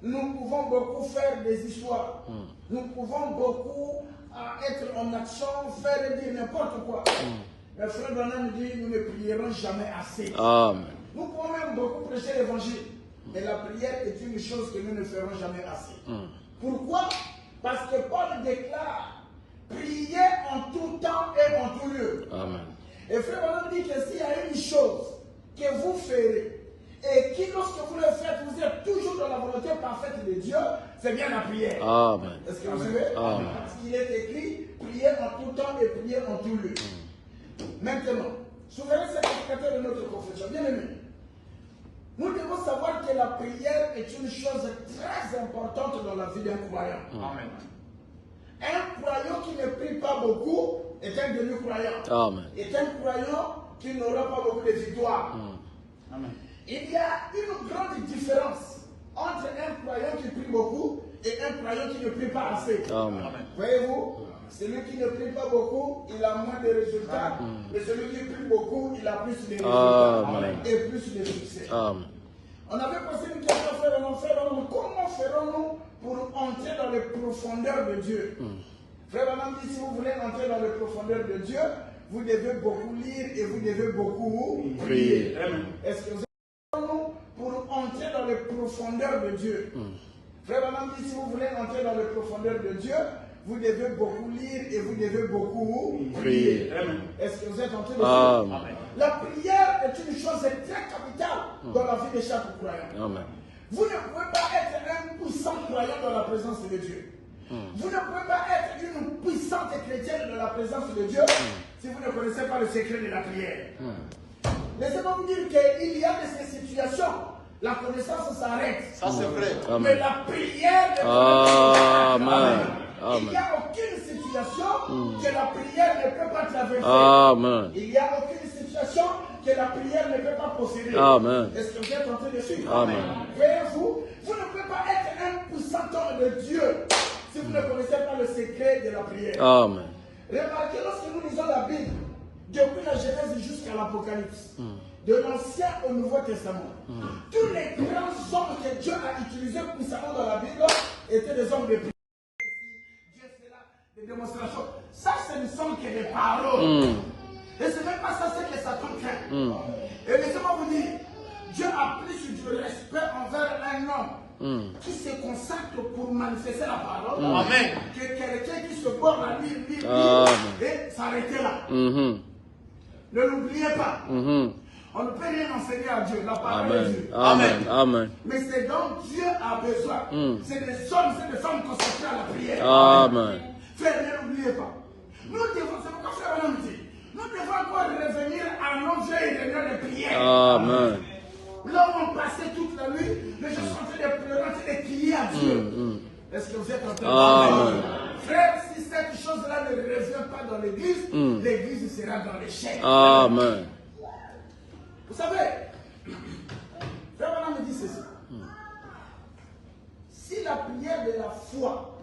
Nous pouvons beaucoup faire des histoires. Nous pouvons beaucoup être en action, faire et dire n'importe quoi. Mais frère Branham dit, nous ne prierons jamais assez. Amen. Nous pouvons même beaucoup prêcher l'évangile. Mais la prière est une chose que nous ne ferons jamais assez. Pourquoi? Parce que Paul déclare, priez en tout temps et en tout lieu. Amen. Et frère Branham dit que s'il y a une chose que vous ferez, et qui, lorsque vous le faites, vous êtes toujours dans la volonté parfaite de Dieu, c'est bien la prière. Amen. Est-ce que vous savez? Amen. Parce qu'il est écrit, priez en tout temps et priez en tout lieu. Maintenant, souverain sacrificateur de notre confession, bien aimé, nous devons savoir que la prière est une chose très importante dans la vie d'un croyant. Amen. Un croyant qui ne prie pas beaucoup est un demi-croyant. Amen. Est un croyant qui n'aura pas beaucoup de victoires. Amen. Il y a une grande différence entre un croyant qui prie beaucoup et un croyant qui ne prie pas assez. Amen. Voyez-vous, celui qui ne prie pas beaucoup, il a moins de résultats. Mais celui qui prie beaucoup, il a plus de résultats. Amen. Et plus de succès. Amen. On avait posé une question, frère, comment ferons-nous pour entrer dans les profondeurs de Dieu? Frère Branham dit, si vous voulez entrer dans les profondeurs de Dieu, vous devez beaucoup lire et vous devez beaucoup prier. Est-ce que vous pour entrer dans les profondeurs de Dieu? Frère Branham dit, si vous voulez entrer dans les profondeurs de Dieu, vous devez beaucoup lire et vous devez beaucoup prier. Est-ce que vous êtes entré dans Amen. La prière est une chose très capitale dans la vie de chaque croyant. Amen. Vous ne pouvez pas être un puissant croyant dans la présence de Dieu. Vous ne pouvez pas être une puissante chrétienne dans la présence de Dieu si vous ne connaissez pas le secret de la prière. Laissez-moi vous dire qu'il y a de ces situations, la connaissance s'arrête. Ça c'est vrai. Mais la prière ne Amen. Il n'y a aucune situation que la prière ne peut pas traverser. Amen. Il n'y a aucune situation que la prière ne peut pas posséder. Amen. Est-ce que vous êtes en train de suivre? Amen. Voyez-vous, vous ne pouvez pas être un puissant homme de Dieu si vous ne connaissez pas le secret de la prière. Amen. Remarquez, lorsque nous lisons la Bible, depuis la Genèse jusqu'à l'Apocalypse, de l'Ancien au Nouveau Testament, tous les grands hommes que Dieu a utilisés puissamment dans la Bible étaient des hommes de prière. Dieu fait là des démonstrations. Ça, ce ne sont que des paroles. Et ce n'est même pas ça, c'est que Satan craint. Et laissez-moi vous dire, Dieu a plus du respect envers un homme qui se consacre pour manifester la parole. Amen. Que quelqu'un qui se borne à lire et s'arrêter là. Ne l'oubliez pas. On ne peut rien enseigner à Dieu. La parole de Amen. Dieu. Amen. Amen. Mais c'est dont Dieu a besoin. C'est des hommes consacrés à la prière. Amen. Frère, ne l'oubliez pas. Nous devons, c'est pourquoi frère Branham dit, nous devons encore revenir à nos vieux et de prière. Amen. Là où on passait toute la nuit, les gens sont en train de pleurer et de crier à Dieu. Est-ce que vous êtes en train de Amen. Frère, si cette chose-là ne revient pas dans l'église, l'église sera dans l'échec. Amen. Vous savez, frère Branham me dit ceci. Si la prière de la foi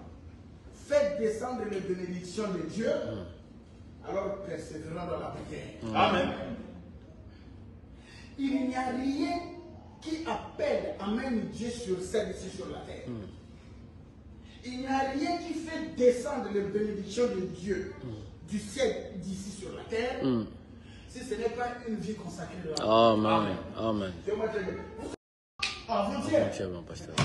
fait descendre les bénédictions de Dieu, alors persévérons dans la prière. Amen. Il n'y a rien qui appelle, amène Dieu sur scène ici sur la terre. Il n'y a rien qui fait descendre les bénédictions de Dieu du ciel d'ici sur la terre, si ce n'est pas une vie consacrée de la foi. Amen. Amen. Avant-hier, Tiens, mon pasteur.